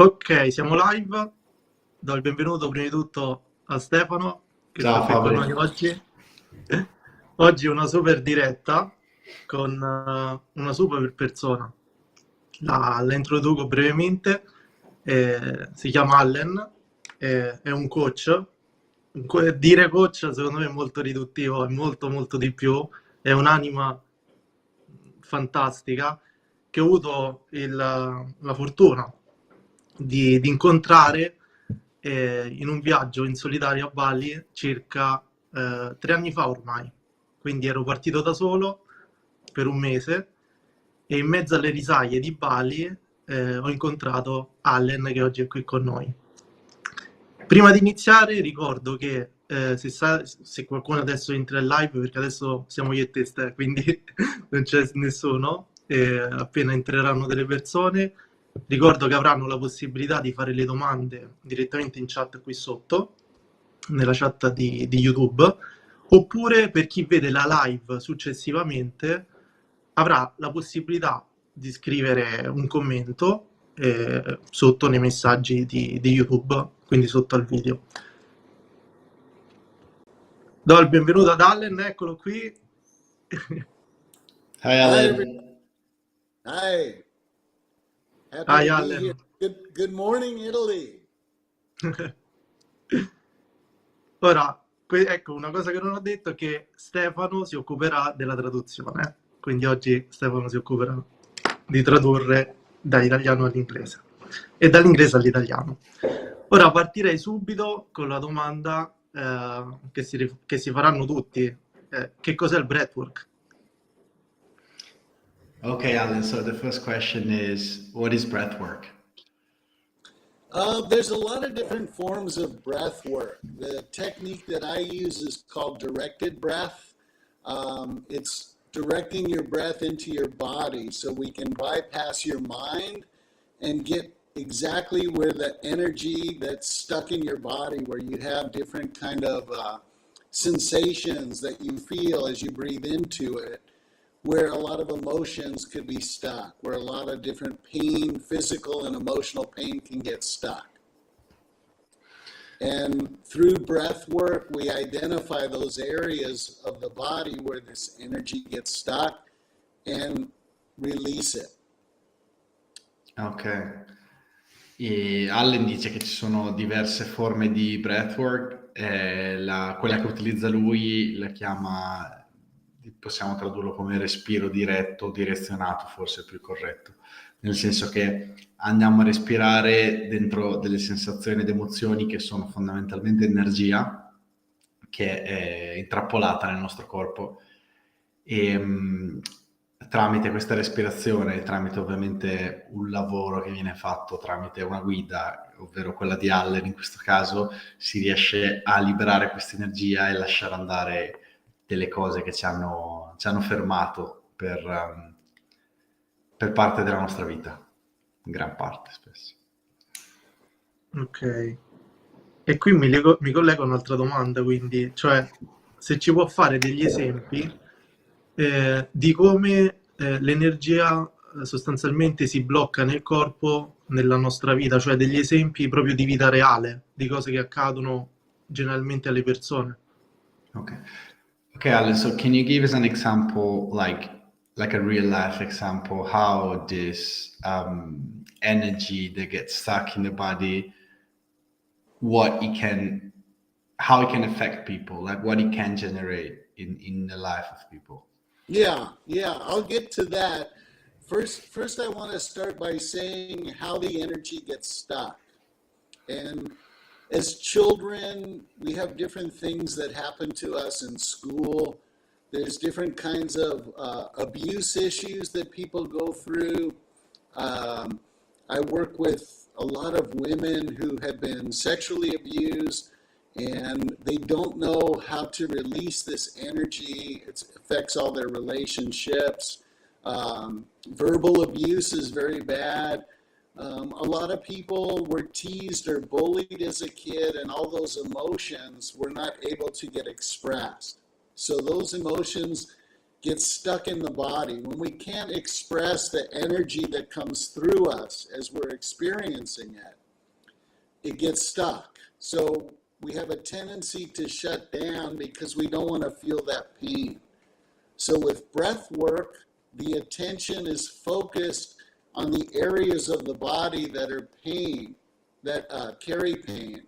Ok, siamo live. Do il benvenuto prima di tutto a Stefano che sta Ciao qui con noi Fabri. oggi. Oggi una super diretta con una super persona. La introduco brevemente. Si chiama Allen, è un coach. Dire coach secondo me è molto riduttivo, è molto molto di più. È un'anima fantastica che ho avuto la fortuna di incontrare in un viaggio in solitario a Bali circa 3 anni fa ormai. Quindi ero partito da solo per un mese e in mezzo alle risaie di Bali ho incontrato Allen che oggi è qui con noi. Prima di iniziare ricordo che se qualcuno adesso entra in live, perché adesso siamo io e te, Ste, quindi non c'è nessuno, appena entreranno delle persone, ricordo che avranno la possibilità di fare le domande direttamente in chat qui sotto, nella chat di YouTube, oppure per chi vede la live successivamente avrà la possibilità di scrivere un commento sotto nei messaggi di YouTube, quindi sotto al video. Do il benvenuto ad Allen, eccolo qui. Hi Alan. Hi. Happy Hi to be Allen. here. Good morning, Italy. Ora, ecco, una cosa che non ho detto è che Stefano si occuperà della traduzione. Quindi oggi Stefano si occuperà di tradurre dall'italiano all'inglese e dall'inglese all'italiano. Ora partirei subito con la domanda che si faranno tutti. Che cos'è il breathwork? Okay, Alan, so the first question is, what is breathwork? There's a lot of different forms of breath work. The technique that I use is called directed breath. It's directing your breath into your body so we can bypass your mind and get exactly where the energy that's stuck in your body, where you have different kind of sensations that you feel as you breathe into it, where a lot of emotions could be stuck, where a lot of different pain, physical and emotional pain can get stuck. And through breath work, we identify those areas of the body where this energy gets stuck and release it. Ok. E Allen dice che ci sono diverse forme di breathwork, quella che utilizza lui la chiama, possiamo tradurlo come respiro diretto, direzionato, forse è più corretto, nel senso che andiamo a respirare dentro delle sensazioni ed emozioni che sono fondamentalmente energia, che è intrappolata nel nostro corpo e tramite questa respirazione, tramite ovviamente un lavoro che viene fatto tramite una guida, ovvero quella di Allen in questo caso, si riesce a liberare questa energia e lasciare andare delle cose che ci hanno fermato per parte della nostra vita, in gran parte spesso. Ok. E qui mi collego a un'altra domanda, quindi, cioè, se ci può fare degli esempi di come l'energia sostanzialmente si blocca nel corpo nella nostra vita, cioè degli esempi proprio di vita reale, di cose che accadono generalmente alle persone. Okay. Okay, Alan, so can you give us an example, like a real life example, how this energy that gets stuck in the body, how it can affect people, like what it can generate in the life of people? Yeah, I'll get to that. First I want to start by saying how the energy gets stuck. And as children, we have different things that happen to us in school. There's different kinds of abuse issues that people go through. I work with a lot of women who have been sexually abused and they don't know how to release this energy. It affects all their relationships. Verbal abuse is very bad. A lot of people were teased or bullied as a kid, and all those emotions were not able to get expressed. So those emotions gets stuck in the body, when we can't express the energy that comes through us as we're experiencing it, it gets stuck. So we have a tendency to shut down because we don't want to feel that pain. So with breath work, the attention is focused on the areas of the body that are pain, that carry pain.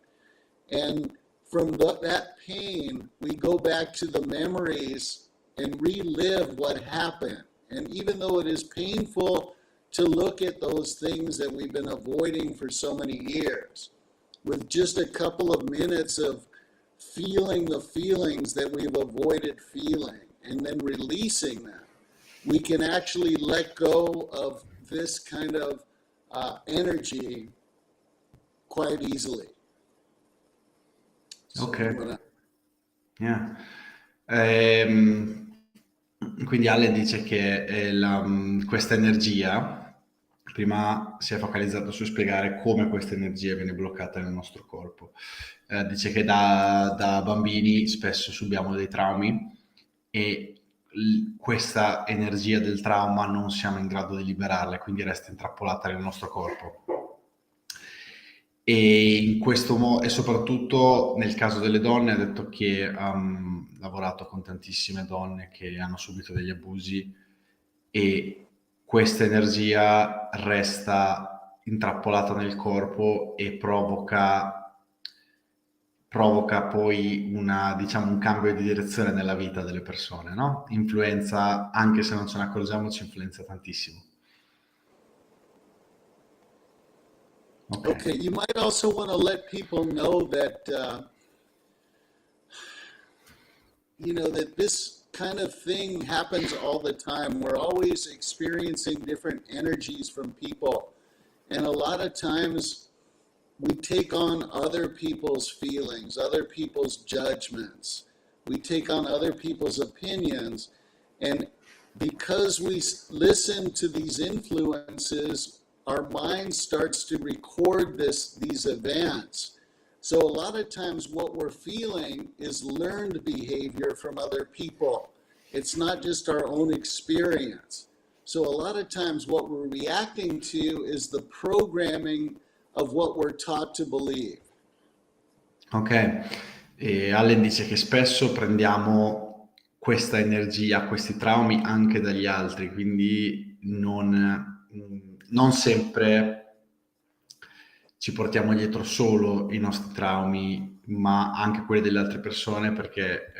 And from that pain, we go back to the memories and relive what happened. And even though it is painful to look at those things that we've been avoiding for so many years, with just a couple of minutes of feeling the feelings that we've avoided feeling and then releasing them, we can actually let go of this kind of energy quite easily. Ok. Yeah. Quindi Ale dice che questa energia, prima si è focalizzato su spiegare come questa energia viene bloccata nel nostro corpo. Dice che da bambini spesso subiamo dei traumi e questa energia del trauma non siamo in grado di liberarla, quindi resta intrappolata nel nostro corpo. E in questo modo, e soprattutto nel caso delle donne, ha detto che ha lavorato con tantissime donne che hanno subito degli abusi e questa energia resta intrappolata nel corpo e provoca poi un cambio di direzione nella vita delle persone, no? Influenza, anche se non ce ne accorgiamo, ci influenza tantissimo. Okay, you might also want to let people know that, that this kind of thing happens all the time. We're always experiencing different energies from people. And a lot of times we take on other people's feelings, other people's judgments. We take on other people's opinions. And because we listen to these influences, our mind starts to record these events. So a lot of times what we're feeling is learned behavior from other people. It's not just our own experience. So a lot of times what we're reacting to is the programming of what we're taught to believe. Ok, e Allen dice che spesso prendiamo questa energia, questi traumi anche dagli altri, quindi non sempre ci portiamo dietro solo i nostri traumi, ma anche quelli delle altre persone, perché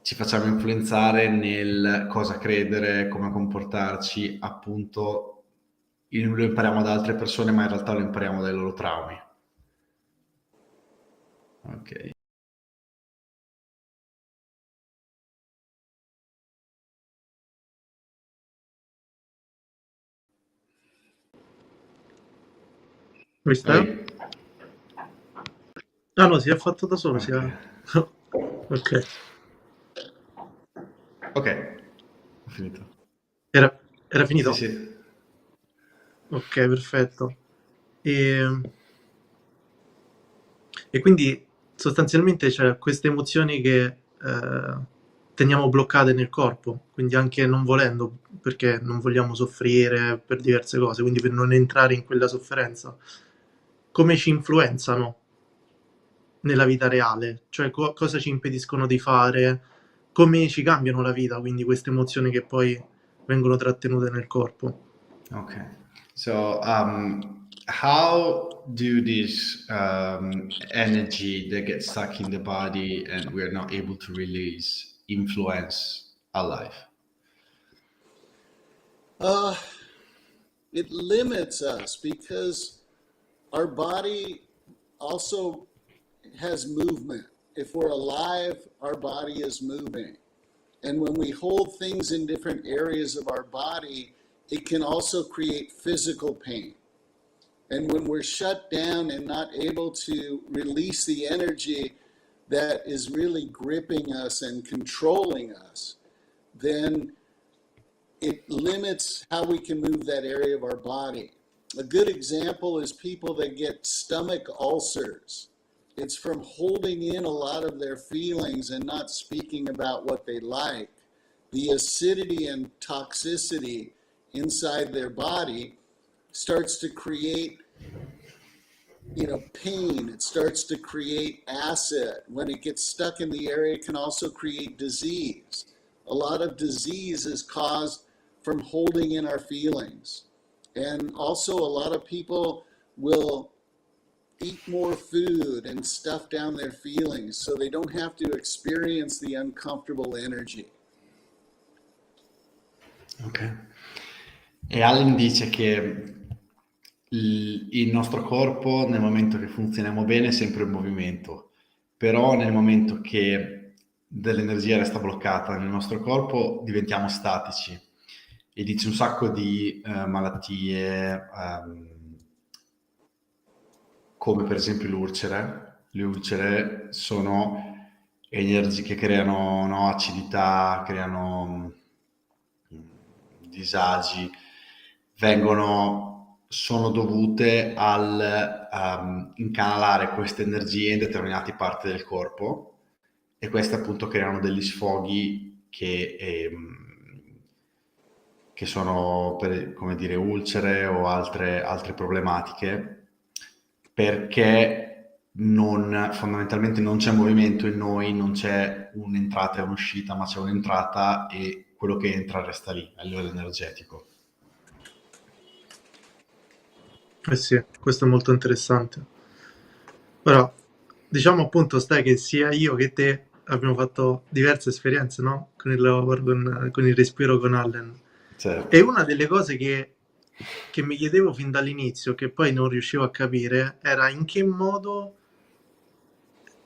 ci facciamo influenzare nel cosa credere, come comportarci, appunto lo impariamo da altre persone, ma in realtà lo impariamo dai loro traumi. Ok. Mi sta? Ehi. Ah no, si è fatto da solo, Ok. Ok. Ok, ho finito. Era finito? Sì, sì. Ok, perfetto. E quindi sostanzialmente c'è queste emozioni che teniamo bloccate nel corpo, quindi anche non volendo, perché non vogliamo soffrire per diverse cose, quindi per non entrare in quella sofferenza. Come ci influenzano nella vita reale? Cioè cosa ci impediscono di fare? Come ci cambiano la vita, quindi queste emozioni che poi vengono trattenute nel corpo? Okay. So, how do this energy that gets stuck in the body and we're not able to release influence our life? It limits us because our body also has movement. If we're alive, our body is moving. And when we hold things in different areas of our body, it can also create physical pain. And when we're shut down and not able to release the energy that is really gripping us and controlling us, then it limits how we can move that area of our body. A good example is people that get stomach ulcers. It's from holding in a lot of their feelings and not speaking about what they like. the acidity and toxicity inside their body starts to create, pain. It starts to create acid. When it gets stuck in the area, it can also create disease. A lot of disease is caused from holding in our feelings. And also a lot of people will eat more food and stuff down their feelings so they don't have to experience the uncomfortable energy. Ok. E Allen dice che il nostro corpo nel momento che funzioniamo bene è sempre in movimento, però nel momento che dell'energia resta bloccata nel nostro corpo diventiamo statici, e dice un sacco di malattie, come per esempio l'ulcere. Le ulcere sono energie che creano, no, acidità, creano disagi, sono dovute al incanalare queste energie in determinate parti del corpo, e queste appunto creano degli sfoghi che sono, come dire, ulcere o altre problematiche, perché fondamentalmente non c'è movimento in noi, non c'è un'entrata e un'uscita, ma c'è un'entrata e quello che entra resta lì a livello energetico. Eh sì, questo è molto interessante. Ora, diciamo appunto, stai che sia io che te abbiamo fatto diverse esperienze, no? Con il lavoro, con il respiro con Allen. Certo. E una delle cose che mi chiedevo fin dall'inizio, che poi non riuscivo a capire, era in che modo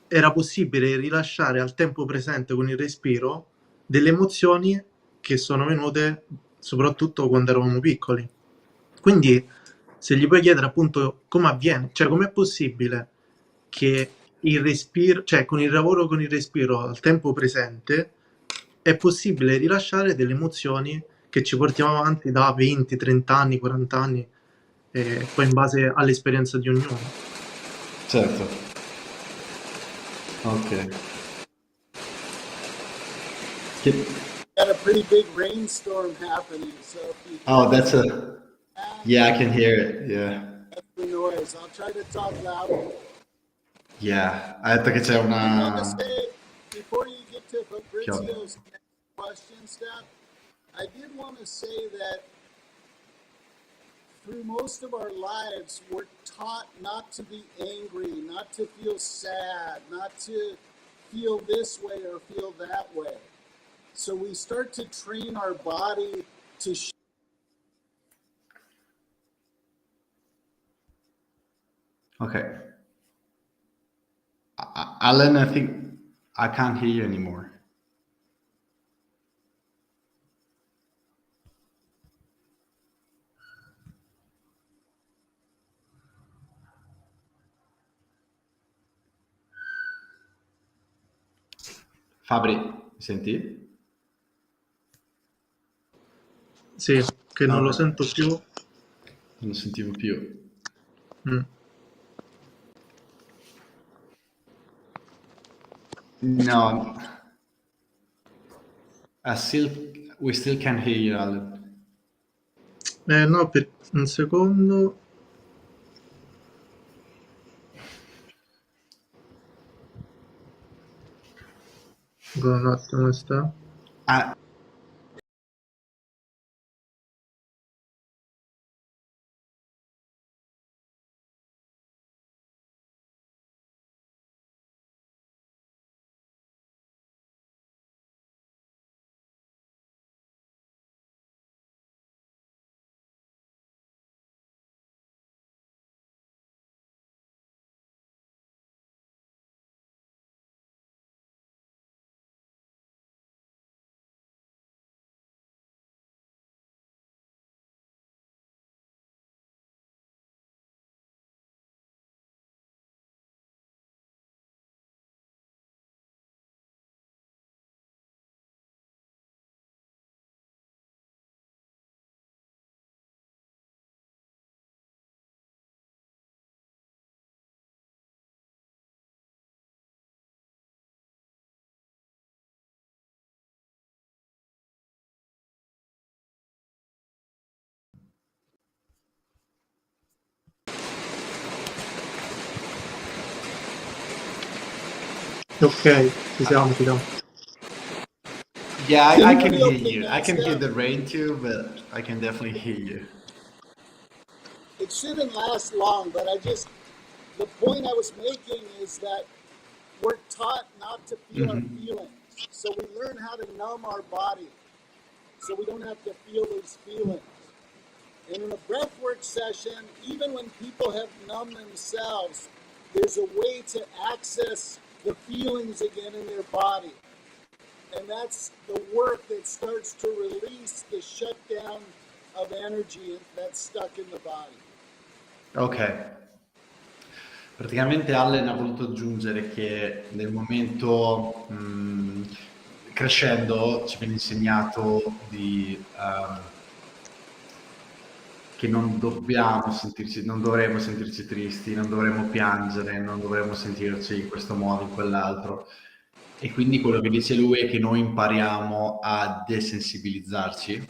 era possibile rilasciare al tempo presente con il respiro delle emozioni che sono venute soprattutto quando eravamo piccoli. Quindi, se gli puoi chiedere appunto come avviene, cioè com'è possibile che il respiro, cioè con il lavoro con il respiro al tempo presente, è possibile rilasciare delle emozioni che ci portiamo avanti da 20, 30 anni, 40 anni, poi in base all'esperienza di ognuno. Certo. Ok. Got a pretty big rainstorm happening, so if you Oh, hear yeah, I can hear it. Yeah. that's the noise. I'll try to talk louder. Yeah. Ha detto che c'è I did want to una say, before you get to pioggia. Fabrizio's next question step, I did want to say that through most of our lives, we're taught not to be angry, not to feel sad, not to feel this way or feel that way. So we start to train our body to Okay. Alan, I think I can't hear you anymore. Fabri, mi senti? Sì, che non lo Ok. sento più. Non lo sentivo più. Mm. No. We still can't hear you, Alan. No, per un secondo. Un attimo, sta. Ah, Ok, ci siamo, ci siamo. Yeah, I can hear Feel you. I can next hear up. the rain too, but I can definitely hear you. It shouldn't last long, but the point I was making is that we're taught not to feel our feelings. So we learn how to numb our body so we don't have to feel those feelings. And in a breathwork session, even when people have numbed themselves, there's a way to access the feelings again in their body. And that's the work that starts to release the shutdown of energy that's stuck in the body. Ok. Praticamente Allen ha voluto aggiungere che nel momento crescendo ci viene insegnato che non dovremmo sentirci tristi, non dovremmo piangere, non dovremmo sentirci in questo modo, in quell'altro. E quindi quello che dice lui è che noi impariamo a desensibilizzarci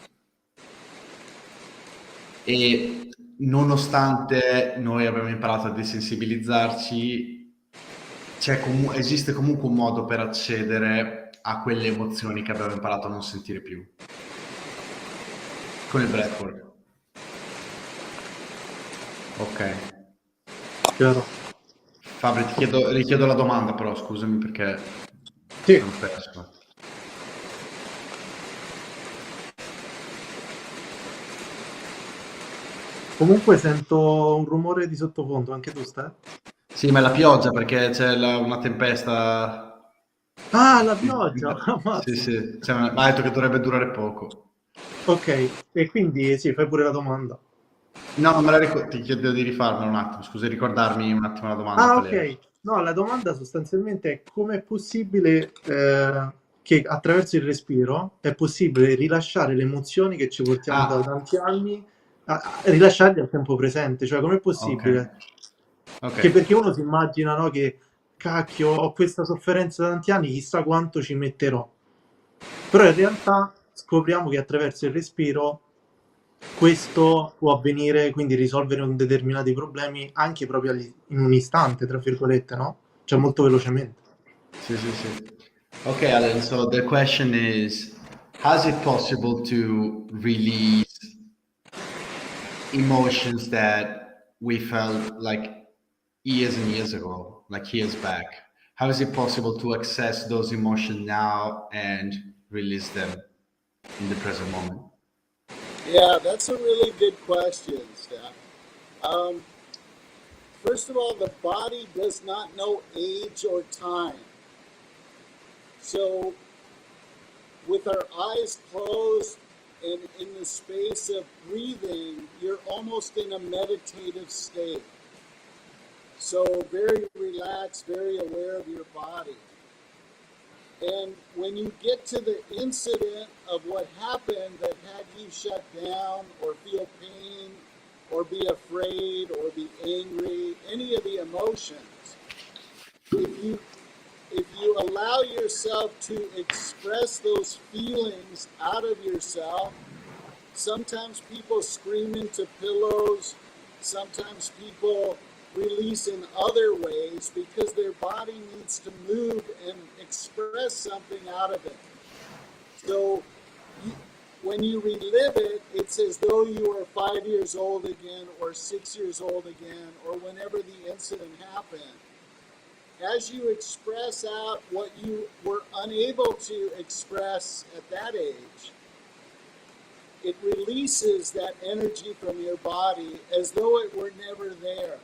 e nonostante noi abbiamo imparato a desensibilizzarci, esiste comunque un modo per accedere a quelle emozioni che abbiamo imparato a non sentire più. Con il breathwork. Ok. Chiaro. Fabri, richiedo la domanda però, scusami perché Sì. sono perso. Comunque sento un rumore di sottofondo, anche tu stai? Sì, ma è la pioggia perché c'è una tempesta. Ah, la pioggia! Sì, Ammazza. sì, ma ha detto che dovrebbe durare poco. Ok, e quindi sì, fai pure la domanda. No, non me la ricordo, ti chiedo di rifarmela un attimo, scusa, ricordarmi un attimo la domanda Ah, qual era. ok. No, la domanda sostanzialmente è come è possibile che attraverso il respiro è possibile rilasciare le emozioni che ci portiamo da Ah, tanti anni, a rilasciarle al tempo presente. Cioè, com'è ok. possibile? Ok. Che perché uno si immagina, no, che cacchio, ho questa sofferenza da tanti anni, chissà quanto ci metterò. Però in realtà scopriamo che attraverso il respiro questo può avvenire, quindi risolvere determinati problemi anche proprio in un istante, tra virgolette, no? Cioè molto velocemente. Sì, sì, sì. Ok, Alan, so the question is, how is it possible to release emotions that we felt like years and years ago, like years back? How is it possible to access those emotions now and release them in the present moment? Yeah, that's a really good question, Steph. First of all, the body does not know age or time. So, with our eyes closed and in the space of breathing, you're almost in a meditative state. So, very relaxed, very aware of your body. And when you get to the incident of what happened that had you shut down or feel pain or be afraid or be angry, any of the emotions, if you allow yourself to express those feelings out of yourself, sometimes people scream into pillows, sometimes people release in other ways because their body needs to move and express something out of it. So when you relive it, it's as though you are 5 years old again or 6 years old again or whenever the incident happened. As you express out what you were unable to express at that age, it releases that energy from your body as though it were never there.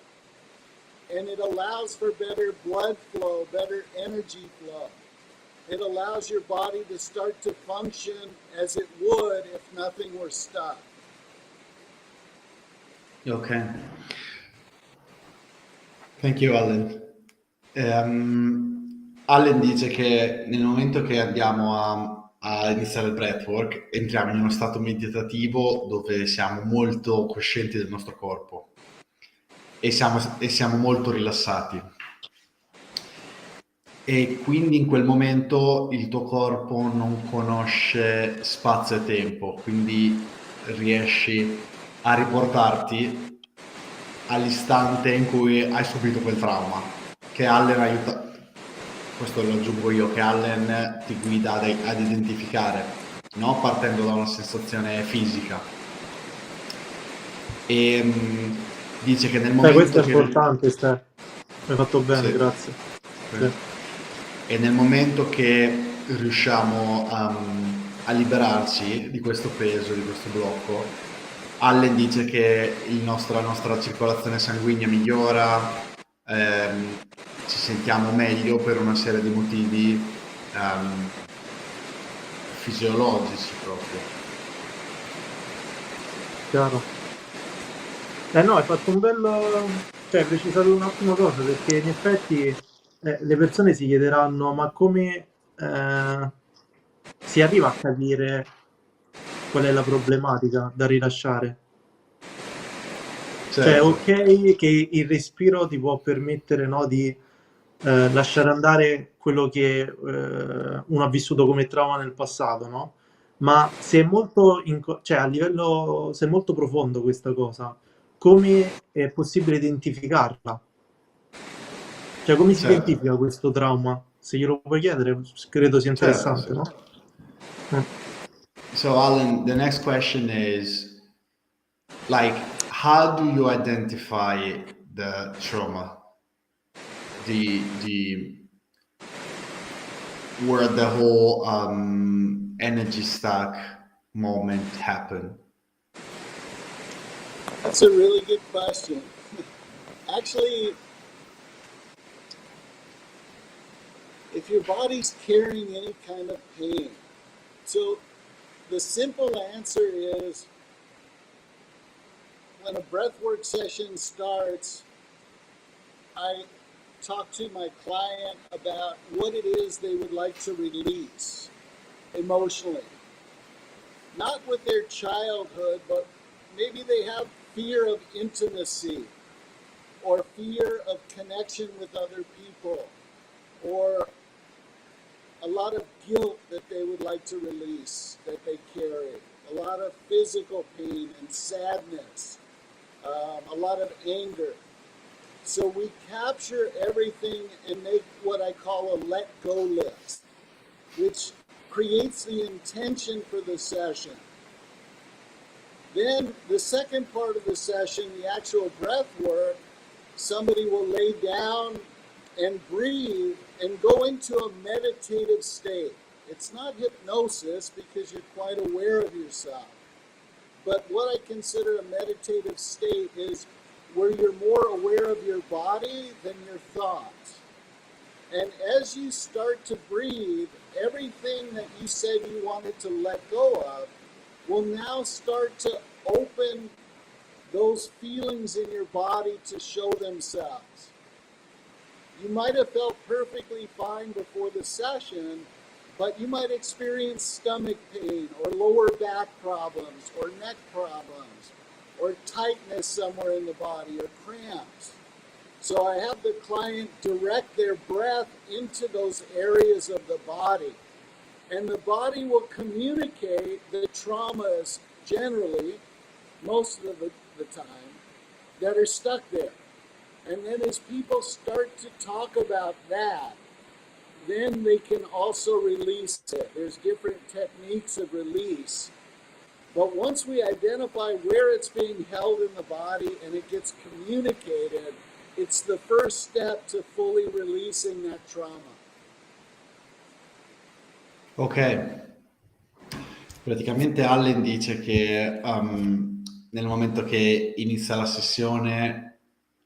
And it allows for better blood flow, better energy flow. It allows your body to start to function as it would if nothing were stuck. Ok. Thank you, Allen. Allen dice che nel momento che andiamo a iniziare il breathwork entriamo in uno stato meditativo dove siamo molto coscienti del nostro corpo e siamo molto rilassati. E quindi in quel momento il tuo corpo non conosce spazio e tempo, quindi riesci a riportarti all'istante in cui hai subito quel trauma, che Allen aiuta. questo lo aggiungo io, che Allen ti guida ad identificare, no? Partendo da una sensazione fisica. E dice che nel Questo momento è che... importante, Ste. Hai fatto bene, Sì. grazie. Sì. E nel momento che riusciamo a liberarci di questo peso, di questo blocco, Allen dice che la nostra circolazione sanguigna migliora, ci sentiamo meglio per una serie di motivi fisiologici proprio. Chiaro. No, hai fatto un bello... Cioè, hai precisato un'ottima cosa, perché in effetti le persone si chiederanno, ma come si arriva a capire qual è la problematica da rilasciare? Cioè, Certo, ok che il respiro ti può permettere, no, di lasciare andare quello che uno ha vissuto come trauma nel passato, no? Ma se è molto, cioè, a livello, se è molto profondo questa cosa, come è possibile identificarla? Cioè, come si certo, identifica questo trauma? Se glielo puoi chiedere, credo sia certo, interessante, sì. no? Eh. So Alan, the next question is like, how do you identify the trauma? The where the whole energy stack moment happened? That's a really good question. Actually, if your body's carrying any kind of pain, so the simple answer is when a breathwork session starts, I talk to my client about what it is they would like to release emotionally. Not with their childhood, but maybe they have fear of intimacy or fear of connection with other people or a lot of guilt that they would like to release that they carry, a lot of physical pain and sadness, a lot of anger. So we capture everything and make what I call a let go list, which creates the intention for the session. Then the second part of the session, the actual breath work, somebody will lay down and breathe and go into a meditative state. It's not hypnosis because you're quite aware of yourself. But what I consider a meditative state is where you're more aware of your body than your thoughts. And as you start to breathe, everything that you said you wanted to let go of will now start to open those feelings in your body to show themselves. You might have felt perfectly fine before the session, but you might experience stomach pain or lower back problems or neck problems or tightness somewhere in the body or cramps. So I have the client direct their breath into those areas of the body. And the body will communicate the traumas generally, most of the time, that are stuck there. And then as people start to talk about that, then they can also release it. There's different techniques of release. But once we identify where it's being held in the body and it gets communicated, it's the first step to fully releasing that trauma. Ok, praticamente Allen dice che nel momento che inizia la sessione,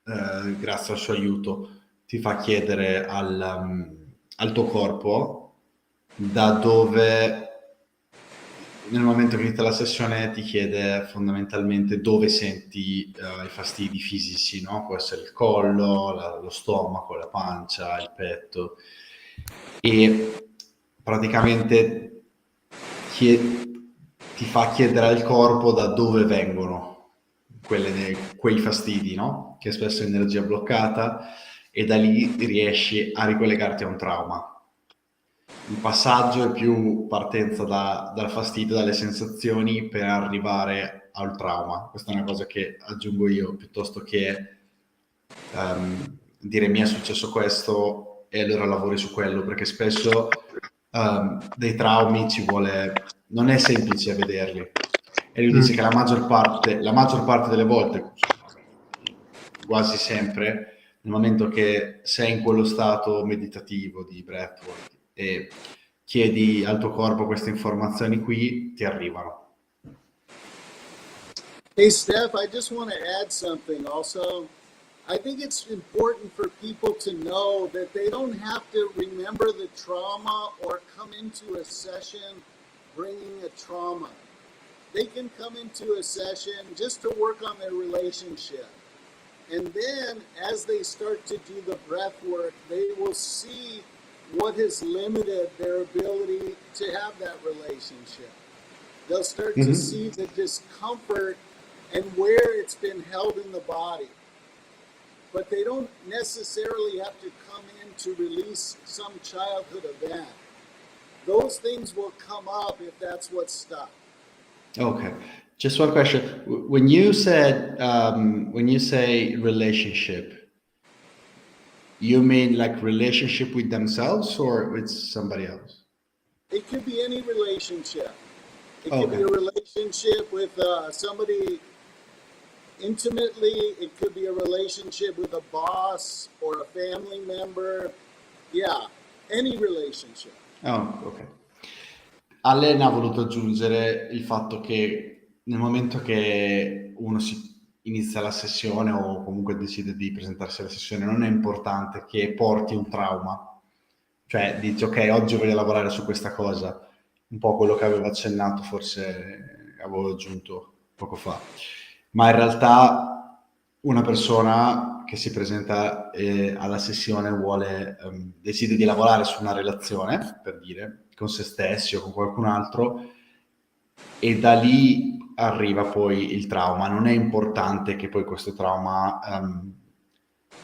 grazie al suo aiuto, ti fa chiedere al tuo corpo da dove, nel momento che inizia la sessione, ti chiede fondamentalmente dove senti i fastidi fisici, no? Può essere il collo, lo stomaco, la pancia, il petto, e praticamente ti fa chiedere al corpo da dove vengono quei fastidi, no? Che spesso è energia bloccata, e da lì riesci a ricollegarti a un trauma. Il passaggio è più partenza dal fastidio, dalle sensazioni, per arrivare al trauma. Questa è una cosa che aggiungo io, piuttosto che dire mi è successo questo, e allora lavori su quello, perché spesso dei traumi ci vuole, non è semplice vederli. E lui dice che la maggior parte delle volte, quasi sempre, nel momento che sei in quello stato meditativo di breathwork e chiedi al tuo corpo queste informazioni qui, ti arrivano. Hey, Steph, I just want to add something also. I think it's important for people to know that they don't have to remember the trauma or come into a session bringing a trauma. They can come into a session just to work on their relationship. And then as they start to do the breath work, they will see what has limited their ability to have that relationship. They'll start to see the discomfort and where it's been held in the body. But they don't necessarily have to come in to release some childhood event. Those things will come up if that's what's stuck. Okay. Just one question. When you said, when you say relationship, you mean like relationship with themselves or with somebody else? It could be any relationship. It Okay. could be a relationship with somebody intimately. It could be a relationship with a boss or a family member. Yeah, any relationship. Oh, ok. Allen ha voluto aggiungere il fatto che nel momento che uno inizia la sessione o comunque decide di presentarsi alla sessione, non è importante che porti un trauma. Cioè dici, ok, oggi voglio lavorare su questa cosa, un po' quello che avevo accennato, forse avevo aggiunto poco fa. Ma in realtà una persona che si presenta alla sessione decide di lavorare su una relazione, per dire, con se stessi o con qualcun altro, e da lì arriva poi il trauma. Non è importante che poi questo trauma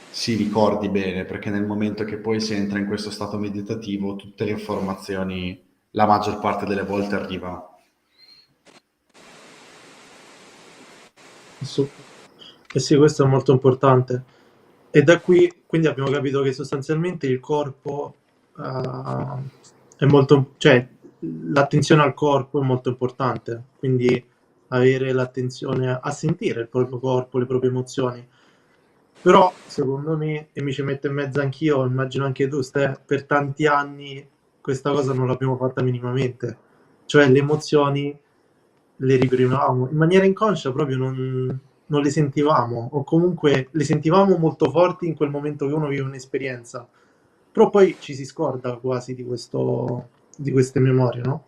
si ricordi bene, perché nel momento che poi si entra in questo stato meditativo, tutte le informazioni, la maggior parte delle volte, arrivano. Eh sì, questo è molto importante. E da qui, quindi abbiamo capito che sostanzialmente il corpo è molto, cioè l'attenzione al corpo è molto importante, quindi avere l'attenzione a sentire il proprio corpo, le proprie emozioni. Però, secondo me, e mi ci metto in mezzo anch'io, immagino anche tu, Ste, per tanti anni questa cosa non l'abbiamo fatta minimamente. Cioè le emozioni le reprimevamo in maniera inconscia, proprio non le sentivamo, o comunque le sentivamo molto forti in quel momento che uno vive un'esperienza. Però poi ci si scorda quasi di queste memorie, no?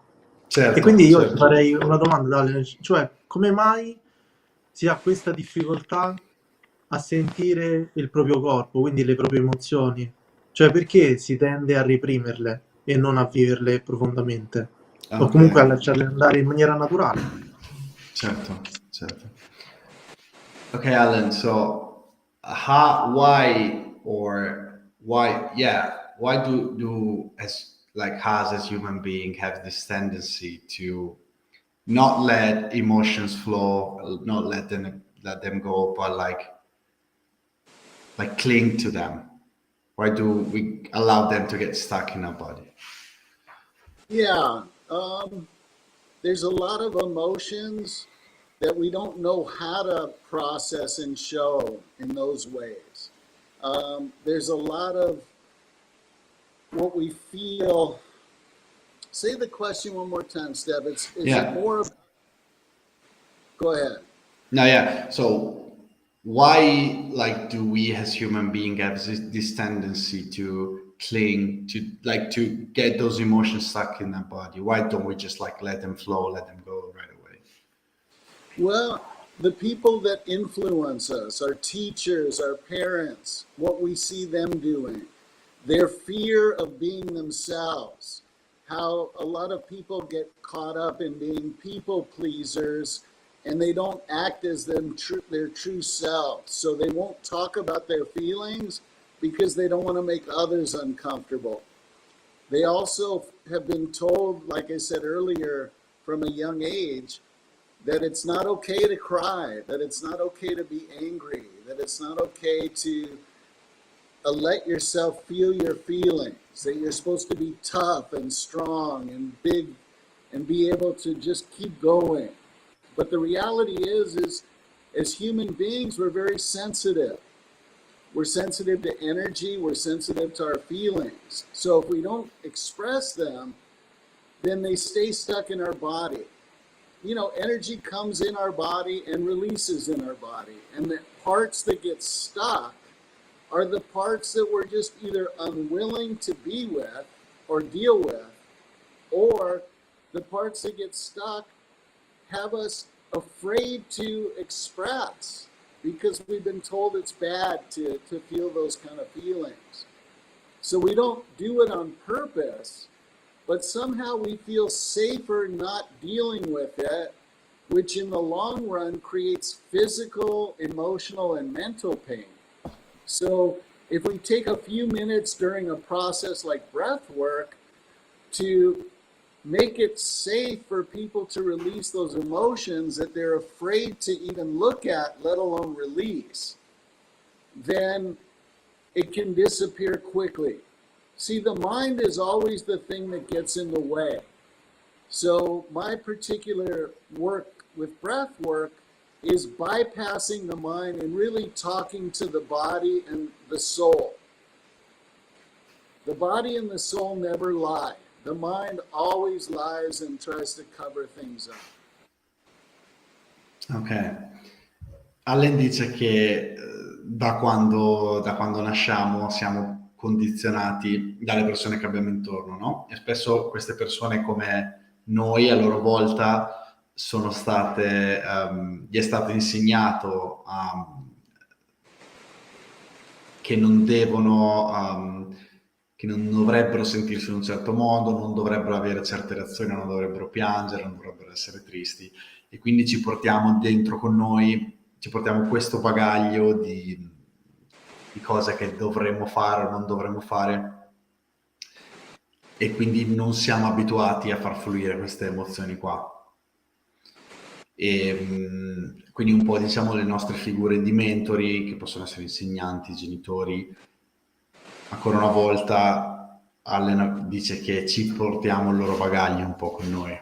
E quindi Certo, io ti certo. farei una domanda, Dalia, cioè come mai si ha questa difficoltà a sentire il proprio corpo, quindi le proprie emozioni? Cioè perché si tende a reprimerle e non a viverle profondamente? O Ok, comunque a lasciarle andare in maniera naturale? certo, certo. Okay, Alan, so why do as human being have this tendency to not let emotions flow, not let them go, but like cling to them? Why do we allow them to get stuck in our body? Yeah, there's a lot of emotions that we don't know how to process and show in those ways. There's a lot of what we feel. Say the question one more time, Steph. Is Yeah. it more? Go ahead. No, yeah. So why, like, do we as human beings have this tendency to cling to get those emotions stuck in our body? Why don't we just like let them flow, let them go right away? Well, the people that influence us, our teachers, our parents, what we see them doing, their fear of being themselves, how a lot of people get caught up in being people pleasers and they don't act as their true selves. So they won't talk about their feelings because they don't want to make others uncomfortable. They also have been told, like I said earlier, from a young age, that it's not okay to cry, that it's not okay to be angry, that it's not okay to let yourself feel your feelings, that you're supposed to be tough and strong and big and be able to just keep going. But the reality is as human beings, we're very sensitive. We're sensitive to energy, we're sensitive to our feelings. So if we don't express them, then they stay stuck in our body. You know, energy comes in our body and releases in our body. And the parts that get stuck are the parts that we're just either unwilling to be with or deal with, or the parts that get stuck have us afraid to express because we've been told it's bad to feel those kind of feelings. So we don't do it on purpose, but somehow we feel safer not dealing with it, which in the long run creates physical, emotional, and mental pain. So if we take a few minutes during a process like breath work to make it safe for people to release those emotions that they're afraid to even look at, let alone release, then it can disappear quickly. See, the mind is always the thing that gets in the way. So my particular work with breath work is bypassing the mind and really talking to the body and the soul. The body and the soul never lie. The mind always lies and tries to cover things up. Ok. Allen dice che da quando nasciamo siamo condizionati dalle persone che abbiamo intorno, no? E spesso queste persone come noi a loro volta sono state, gli è stato insegnato che non devono, che non dovrebbero sentirsi in un certo modo, non dovrebbero avere certe reazioni, non dovrebbero piangere, non dovrebbero essere tristi, e quindi ci portiamo dentro con noi, ci portiamo questo bagaglio di cose che dovremmo fare o non dovremmo fare, e quindi non siamo abituati a far fluire queste emozioni qua. E quindi un po', diciamo, le nostre figure di mentori, che possono essere insegnanti, genitori, ancora una volta Allen dice che ci portiamo il loro bagaglio un po' con noi.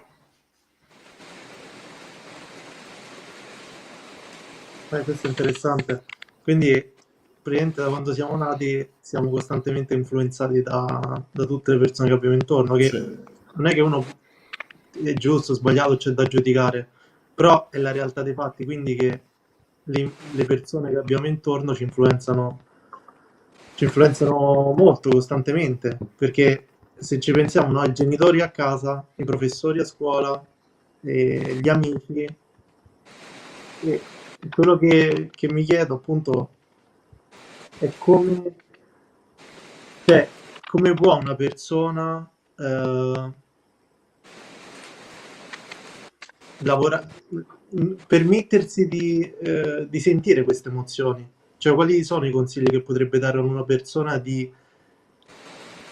Questo è interessante. Quindi, praticamente da quando siamo nati siamo costantemente influenzati da tutte le persone che abbiamo intorno, che Sì. non è che uno è giusto o sbagliato, c'è da giudicare, però è la realtà dei fatti, quindi che le persone che abbiamo intorno ci influenzano molto costantemente, perché se ci pensiamo, no, i genitori a casa, i professori a scuola, gli amici, e quello che mi chiedo appunto è come può una persona permettersi di sentire queste emozioni. Cioè, quali sono i consigli che potrebbe dare a una persona di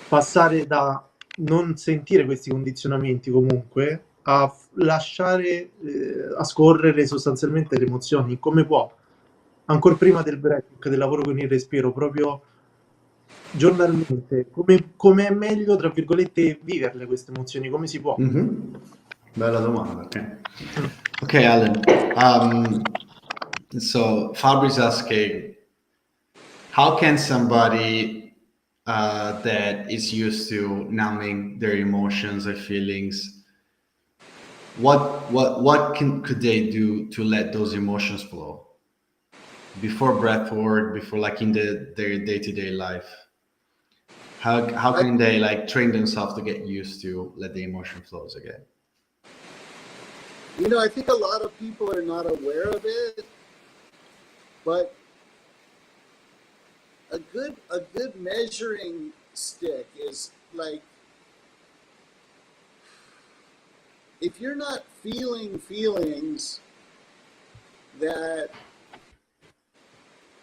passare da non sentire questi condizionamenti comunque a lasciare a scorrere sostanzialmente le emozioni? Come può? Ancora prima del break, del lavoro con il respiro, proprio giornalmente, come è meglio, tra virgolette, viverle queste emozioni? Come si può? Bella domanda. Ok, Alan. So Fabri's asking, how can somebody that is used to numbing their emotions or feelings, what could they do to let those emotions flow before breathwork, before like in their day-to-day life? How can they like train themselves to get used to let the emotion flows again? You know, I think a lot of people are not aware of it, but a good measuring stick is like, if you're not feeling feelings that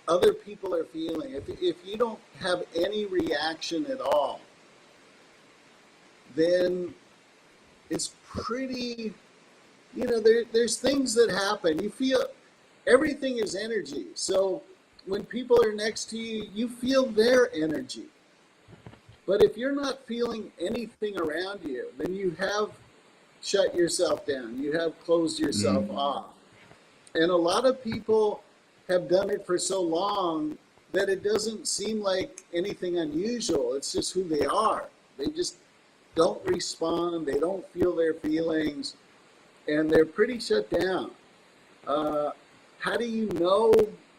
other people are feeling, if you don't have any reaction at all, then it's pretty, you know, there's things that happen. You feel everything is energy. So when people are next to you, you feel their energy. But if you're not feeling anything around you, then you have shut yourself down. You have closed yourself off. And a lot of people have done it for so long that it doesn't seem like anything unusual. It's just who they are. They just don't respond. They don't feel their feelings. And they're pretty shut down. How do you know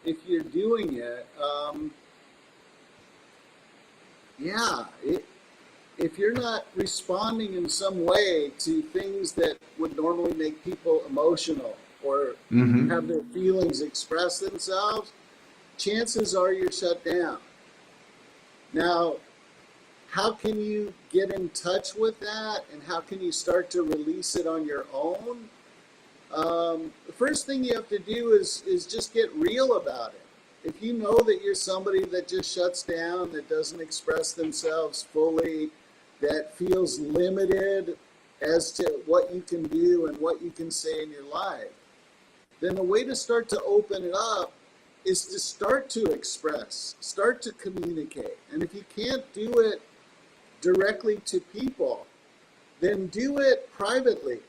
if you're doing it? If you're not responding in some way to things that would normally make people emotional or have their feelings express themselves, chances are you're shut down. Now, how can you get in touch with that, and how can you start to release it on your own? The first thing you have to do is just get real about it. If you know that you're somebody that just shuts down, that doesn't express themselves fully, that feels limited as to what you can do and what you can say in your life, then the way to start to open it up is to start to express, start to communicate. And if you can't do it directly to people, then do it privately.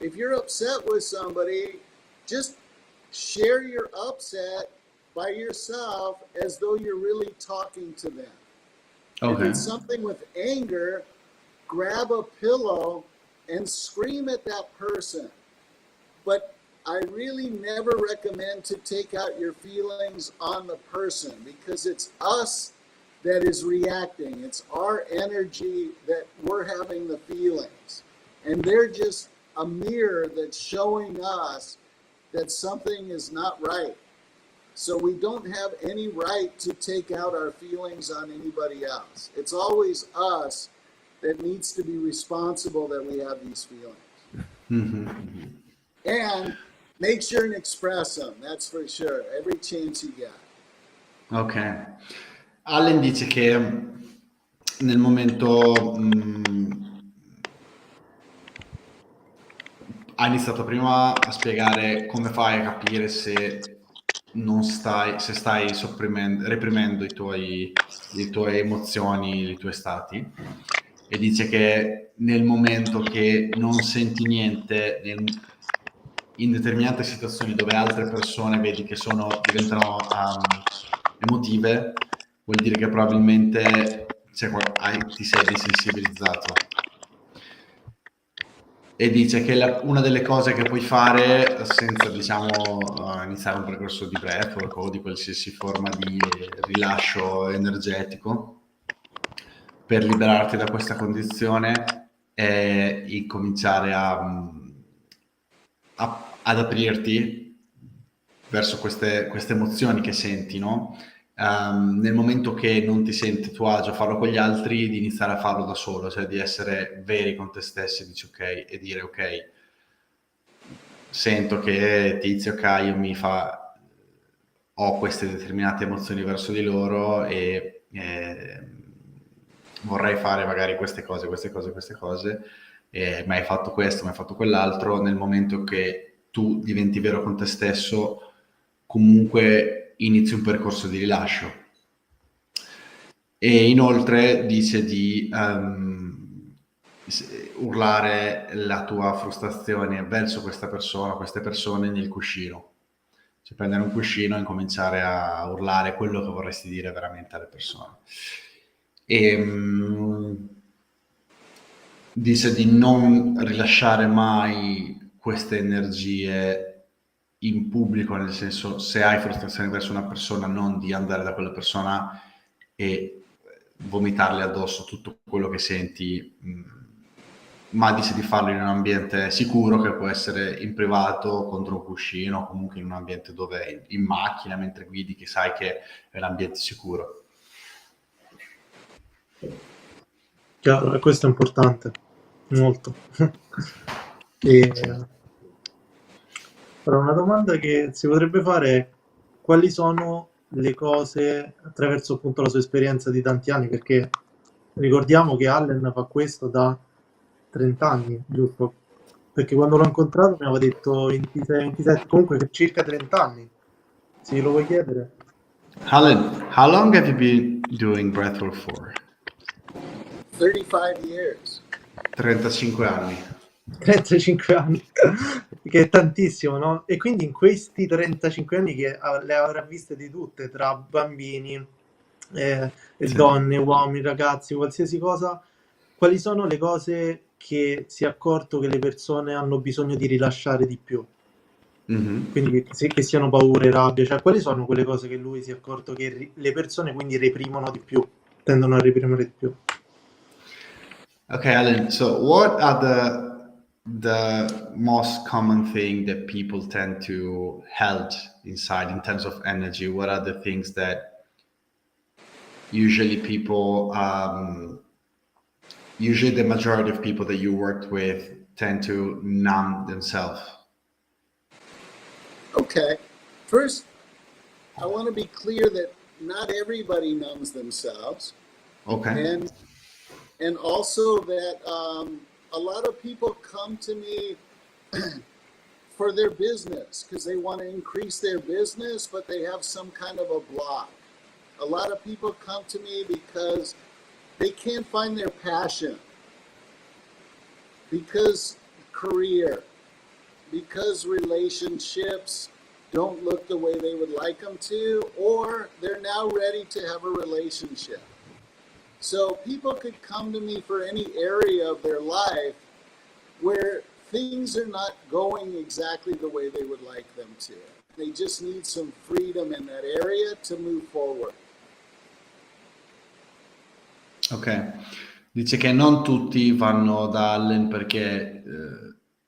If you're upset with somebody, just share your upset by yourself as though you're really talking to them. Okay. If it's something with anger, grab a pillow and scream at that person. But I really never recommend to take out your feelings on the person, because it's us that is reacting. It's our energy that we're having the feelings. And they're just a mirror that's showing us that something is not right. So we don't have any right to take out our feelings on anybody else. It's always us that needs to be responsible that we have these feelings. And make sure and express them, that's for sure, every chance you get. Ok. Allen dice che nel momento ha iniziato prima a spiegare come fai a capire se non stai, se stai reprimendo le tue emozioni, i tuoi stati, e dice che nel momento che non senti niente in determinate situazioni dove altre persone vedi che diventano emotive, vuol dire che probabilmente ti sei desensibilizzato. E dice che una delle cose che puoi fare senza, diciamo, iniziare un percorso di breathwork o di qualsiasi forma di rilascio energetico per liberarti da questa condizione è incominciare ad aprirti verso queste emozioni che senti, no? Nel momento che non ti senti tuo agio a farlo con gli altri, di iniziare a farlo da solo, cioè di essere veri con te stessi, dici ok, e dire ok, sento che Tizio Caio ho queste determinate emozioni verso di loro e vorrei fare magari queste cose, ma hai fatto questo, ma hai fatto quell'altro. Nel momento che tu diventi vero con te stesso, comunque inizi un percorso di rilascio. E inoltre dice di urlare la tua frustrazione verso questa persona, queste persone nel cuscino. Cioè prendere un cuscino e incominciare a urlare quello che vorresti dire veramente alle persone. E dice di non rilasciare mai queste energie in pubblico, nel senso, se hai frustrazione verso una persona, non di andare da quella persona e vomitarle addosso tutto quello che senti, ma dice di farlo in un ambiente sicuro, che può essere in privato, contro un cuscino, comunque in un ambiente dove, in macchina, mentre guidi, che sai che è un ambiente sicuro. Chiaro, questo è importante, molto. E, però una domanda che si potrebbe fare è: quali sono le cose, attraverso appunto la sua esperienza di tanti anni, perché ricordiamo che Allen fa questo da 30 anni, giusto? Perché quando l'ho incontrato mi aveva detto 26, 27, comunque circa 30 anni. Se lo vuoi chiedere. Alan, how long have you been doing breathwork for? 35 years. 35 anni. 35 anni, che è tantissimo, no? E quindi in questi 35 anni che le avrà viste di tutte, tra bambini, Sì. donne, uomini, ragazzi, qualsiasi cosa, quali sono le cose che si è accorto che le persone hanno bisogno di rilasciare di più? Mhm. Quindi che siano paure, rabbia, cioè quali sono quelle cose che lui si è accorto che le persone quindi reprimono di più, tendono a reprimere di più? Okay, Alan. So, what are the most common thing that people tend to hold inside in terms of energy? What are the things that usually people, usually the majority of people that you worked with tend to numb themselves? Okay. First, I want to be clear that not everybody numbs themselves, Okay. and also that a lot of people come to me for their business because they want to increase their business, but they have some kind of a block. A lot of people come to me because they can't find their passion, because career, because relationships don't look the way they would like them to, or they're now ready to have a relationship. So people could come to me for any area of their life where things are not going exactly the way they would like them to. They just need some freedom in that area to move forward. Ok, dice che non tutti vanno da Allen perché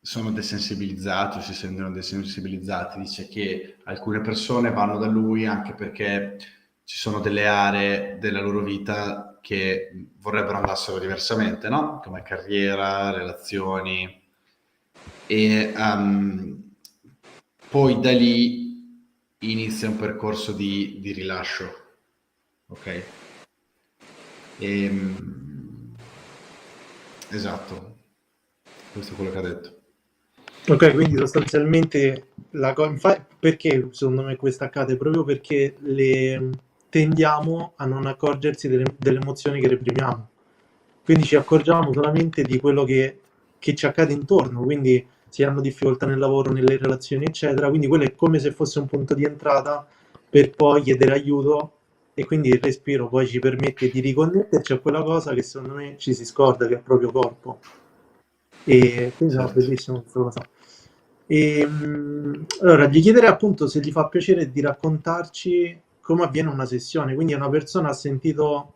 sono desensibilizzati o si sentono desensibilizzati. Dice che alcune persone vanno da lui anche perché ci sono delle aree della loro vita che vorrebbero andassero diversamente, no? Come carriera, relazioni. E poi da lì inizia un percorso di rilascio, ok? Esatto, questo è quello che ha detto. Ok, quindi sostanzialmente perché secondo me questo accade? Proprio perché tendiamo a non accorgersi delle emozioni che reprimiamo. Quindi ci accorgiamo solamente di quello che ci accade intorno, quindi si hanno difficoltà nel lavoro, nelle relazioni, eccetera. Quindi quello è come se fosse un punto di entrata per poi chiedere aiuto, e quindi il respiro poi ci permette di riconnetterci a quella cosa che secondo me ci si scorda, che è il proprio corpo. E quindi no, Certo. bellissima questa cosa. Allora, gli chiederei appunto se gli fa piacere di raccontarci come avviene una sessione. Quindi una persona ha sentito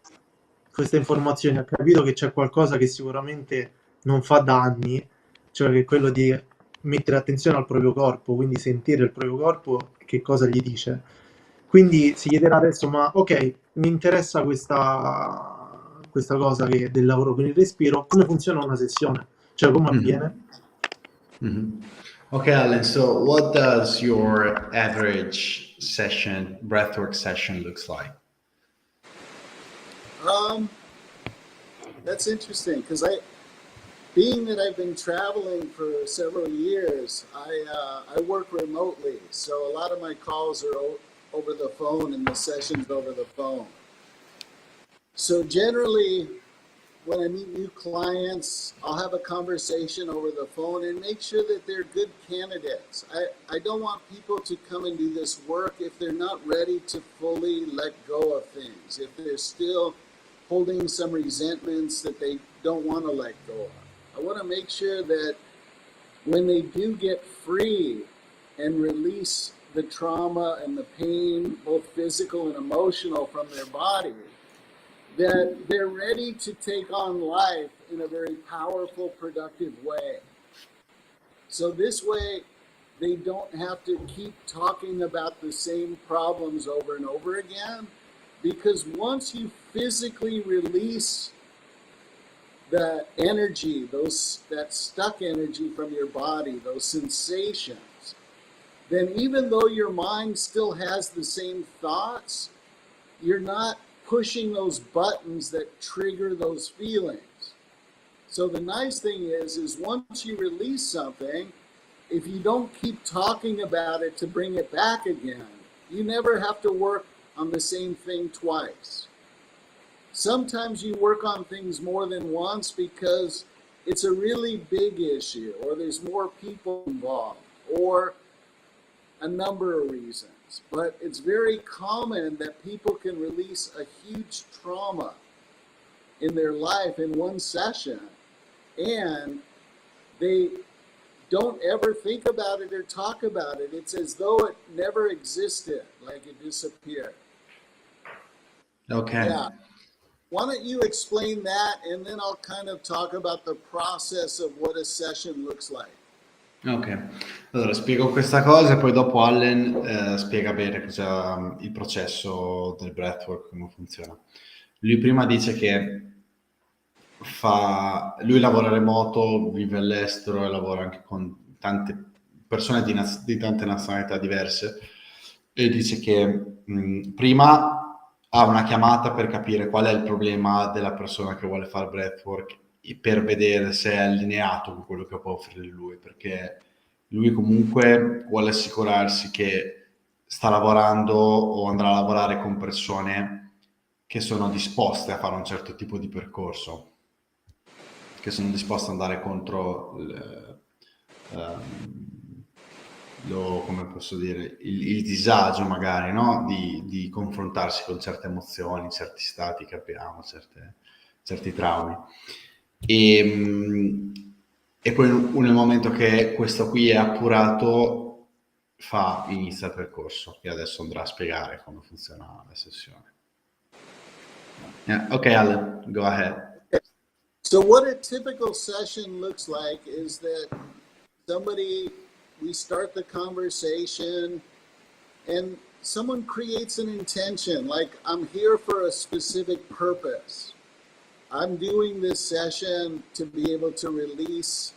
queste informazioni, ha capito che c'è qualcosa che sicuramente non fa da anni, cioè che è quello di mettere attenzione al proprio corpo, quindi sentire il proprio corpo che cosa gli dice. Quindi si chiederà adesso, ma ok, mi interessa questa cosa del lavoro con il respiro, come funziona una sessione? Cioè come avviene? Mhm. Okay, Alan. So, what does your average session, breathwork session, looks like? That's interesting because being that I've been traveling for several years, I work remotely, so a lot of my calls are over the phone and the sessions over the phone. So generally, when I meet new clients, I'll have a conversation over the phone and make sure that they're good candidates. I don't want people to come and do this work if they're not ready to fully let go of things, if they're still holding some resentments that they don't want to let go of. I want to make sure that when they do get free and release the trauma and the pain, both physical and emotional, from their body, that they're ready to take on life in a very powerful, productive way. So this way, they don't have to keep talking about the same problems over and over again, because once you physically release the energy, that stuck energy from your body, those sensations, then even though your mind still has the same thoughts, you're not pushing those buttons that trigger those feelings. So the nice thing is once you release something, if you don't keep talking about it to bring it back again, you never have to work on the same thing twice. Sometimes you work on things more than once because it's a really big issue, or there's more people involved, or a number of reasons. But it's very common that people can release a huge trauma in their life in one session, and they don't ever think about it or talk about it. It's as though it never existed, like it disappeared. Ok. Yeah. Why don't you explain that, and then I'll kind of talk about the process of what a session looks like. Ok, allora spiego questa cosa e poi dopo Allen spiega bene cosa il processo del breathwork, come funziona. Lui prima dice che lui lavora remoto, vive all'estero e lavora anche con tante persone di tante nazionalità diverse, e dice che prima ha una chiamata per capire qual è il problema della persona che vuole fare breathwork e per vedere se è allineato con quello che può offrire lui, perché lui comunque vuole assicurarsi che sta lavorando o andrà a lavorare con persone che sono disposte a fare un certo tipo di percorso, che sono disposte ad andare contro come posso dire, il disagio magari, no? Di confrontarsi con certe emozioni, certi stati che abbiamo, certi traumi. E poi nel momento che questo qui è appurato, inizia il percorso, e adesso andrà a spiegare come funziona la sessione. Yeah. Okay, Alan, go ahead. So what a typical session looks like is that we start the conversation and someone creates an intention, like I'm here for a specific purpose. I'm doing this session to be able to release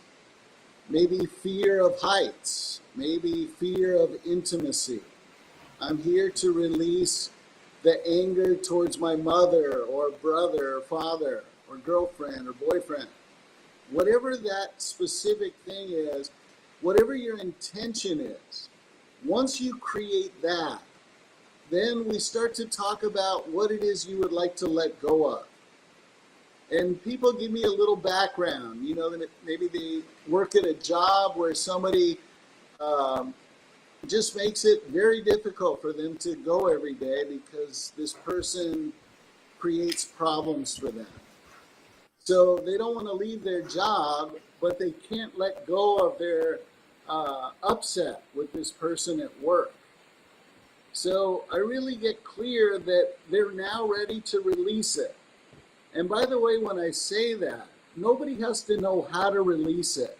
maybe fear of heights, maybe fear of intimacy. I'm here to release the anger towards my mother or brother or father or girlfriend or boyfriend. Whatever that specific thing is, whatever your intention is, once you create that, then we start to talk about what it is you would like to let go of. And people give me a little background. You know, maybe they work at a job where somebody just makes it very difficult for them to go every day because this person creates problems for them. So they don't want to leave their job, but they can't let go of their upset with this person at work. So I really get clear that they're now ready to release it. And by the way, when I say that, nobody has to know how to release it.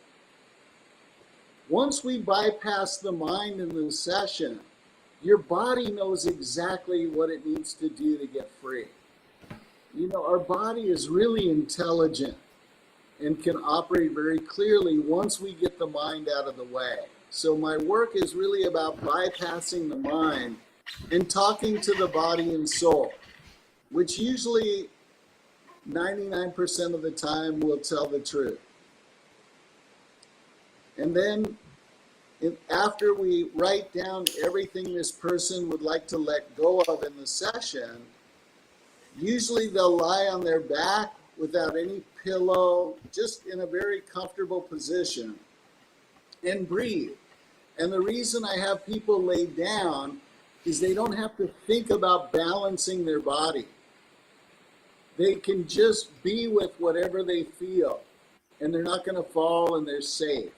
Once we bypass the mind in the session, your body knows exactly what it needs to do to get free. You know, our body is really intelligent and can operate very clearly once we get the mind out of the way. So my work is really about bypassing the mind and talking to the body and soul, which usually 99% of the time will tell the truth. And then after we write down everything this person would like to let go of in the session, usually they'll lie on their back without any pillow, just in a very comfortable position, and breathe. And the reason I have people lay down is they don't have to think about balancing their body. They can just be with whatever they feel, and they're not going to fall, and they're safe.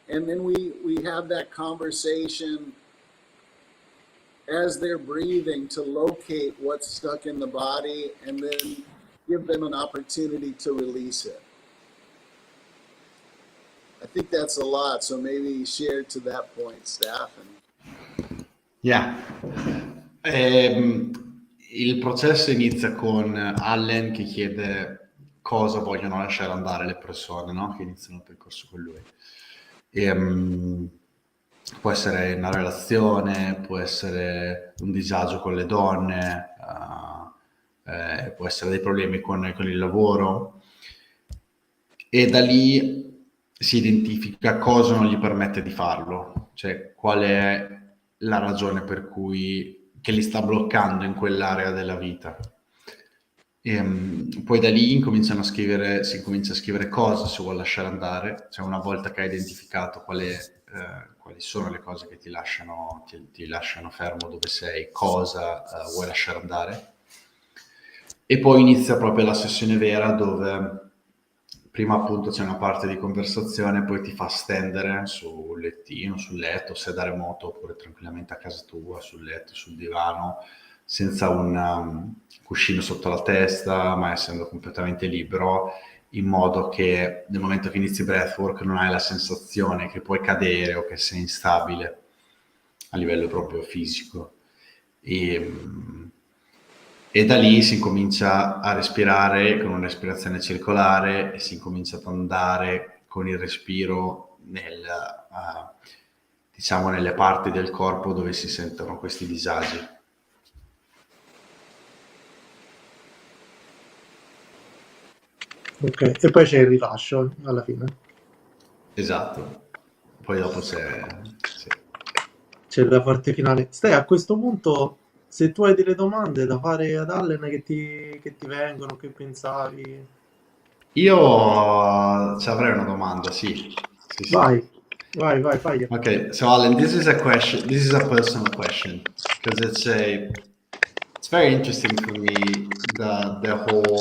And then we have that conversation as they're breathing to locate what's stuck in the body and then give them an opportunity to release it. I think that's a lot, so maybe share to that point, Stefan. Yeah. Il processo inizia con Allen che chiede cosa vogliono lasciare andare le persone, no? Che iniziano il percorso con lui. Può essere una relazione, può essere un disagio con le donne, può essere dei problemi con il lavoro, e da lì si identifica cosa non gli permette di farlo, cioè qual è la ragione per cui che li sta bloccando in quell'area della vita. Poi da lì si comincia a scrivere cosa si vuole lasciare andare, cioè una volta che hai identificato quali sono le cose che ti lasciano fermo dove sei, cosa vuoi lasciare andare. E poi inizia proprio la sessione vera, dove prima appunto c'è una parte di conversazione, poi ti fa stendere sul lettino, sul letto, se da remoto oppure tranquillamente a casa tua, sul letto, sul divano, senza un cuscino sotto la testa, ma essendo completamente libero, in modo che nel momento che inizi breathwork non hai la sensazione che puoi cadere o che sei instabile a livello proprio fisico. E da lì si comincia a respirare con una respirazione circolare e si comincia ad andare con il respiro diciamo nelle parti del corpo dove si sentono questi disagi. Ok, e poi c'è il rilascio alla fine. Esatto. Poi dopo c'è La parte finale. Stai, a questo punto, se tu hai delle domande da fare ad Allen che ti vengono, che pensavi, Io ci avrei una domanda, sì. vai, fai. Okay, so Alan, this is a question. This is a personal question because it's very interesting for me, the whole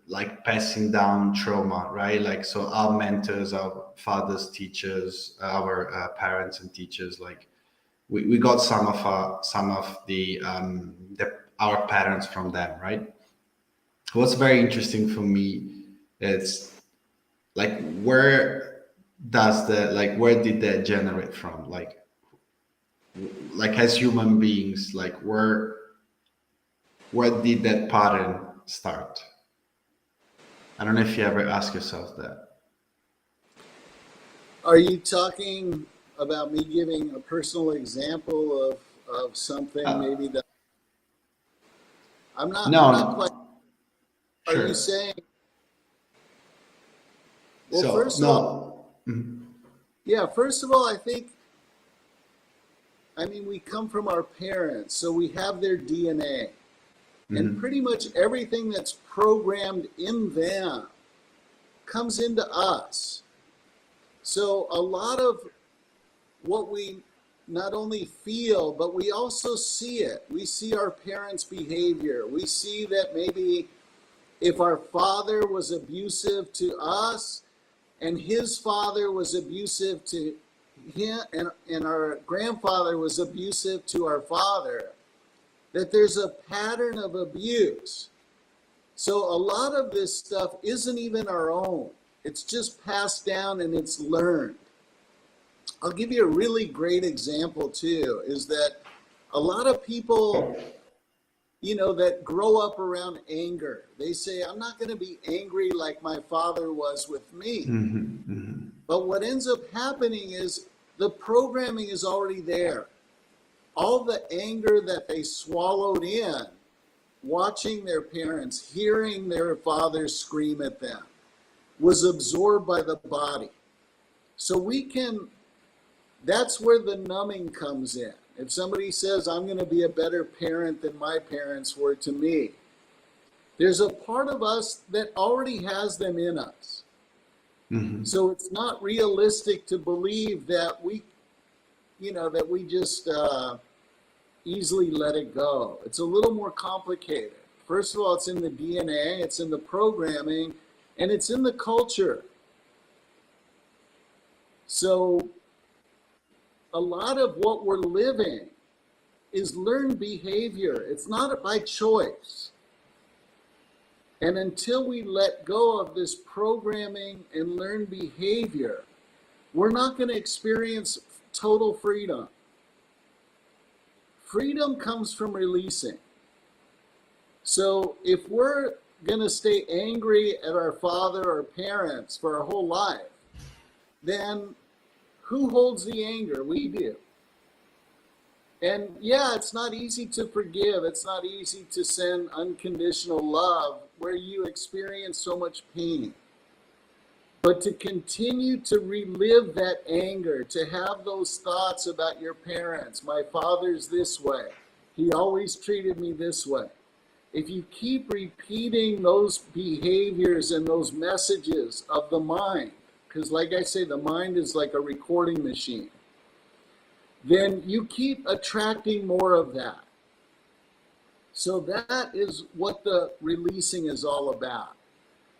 like passing down trauma, right? Like, so our mentors, our fathers, teachers, our parents and teachers, like we got some of our parents from them, right? What's very interesting for me is like where did that generate from? Like as human beings, like where did that pattern start? I don't know if you ever ask yourself that. Are you talking about me giving a personal example of something maybe that I'm not quite. Sure. Are you saying? Well, first of all, yeah. First of all, I mean, we come from our parents, so we have their DNA, and pretty much everything that's programmed in them comes into us. So a lot of what we not only feel, but we also see it. We see our parents' behavior. We see that maybe if our father was abusive to us and his father was abusive to him, and our grandfather was abusive to our father, that there's a pattern of abuse. So a lot of this stuff isn't even our own. It's just passed down and it's learned. I'll give you a really great example too, is that a lot of people, that grow up around anger, they say, I'm not going to be angry like my father was with me. But what ends up happening is the programming is already there. All the anger that they swallowed in, watching their parents, hearing their father scream at them, was absorbed by the body. So that's where the numbing comes in. If somebody says, I'm going to be a better parent than my parents were to me, there's a part of us that already has them in us. So it's not realistic to believe that we just easily let it go. It's a little more complicated. First of all, it's in the DNA, it's in the programming, and it's in the culture. So a lot of what we're living is learned behavior. It's not by choice. And until we let go of this programming and learned behavior, we're not going to experience total freedom. Freedom comes from releasing. So if we're going to stay angry at our father or parents for our whole life, then who holds the anger? We do. And yeah, it's not easy to forgive. It's not easy to send unconditional love where you experience so much pain. But to continue to relive that anger, to have those thoughts about your parents, my father's this way, he always treated me this way. If you keep repeating those behaviors and those messages of the mind, because like I say, the mind is like a recording machine, then you keep attracting more of that. So that is what the releasing is all about.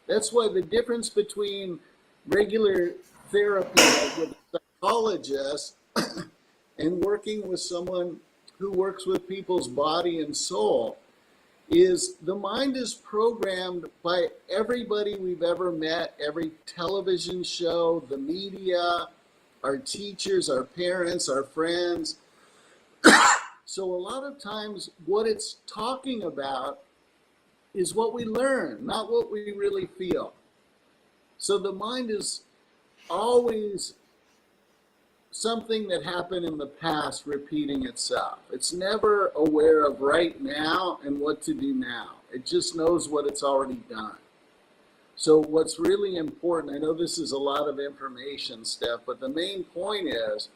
That's why the difference between regular therapy, like with a psychologist, and working with someone who works with people's body and soul is the mind is programmed by everybody we've ever met, every television show, the media, our teachers, our parents, our friends. So a lot of times what it's talking about is what we learn, not what we really feel. So the mind is always something that happened in the past repeating itself. It's never aware of right now and what to do now. It just knows what it's already done. So what's really important, I know this is a lot of information, Steph, but the main point is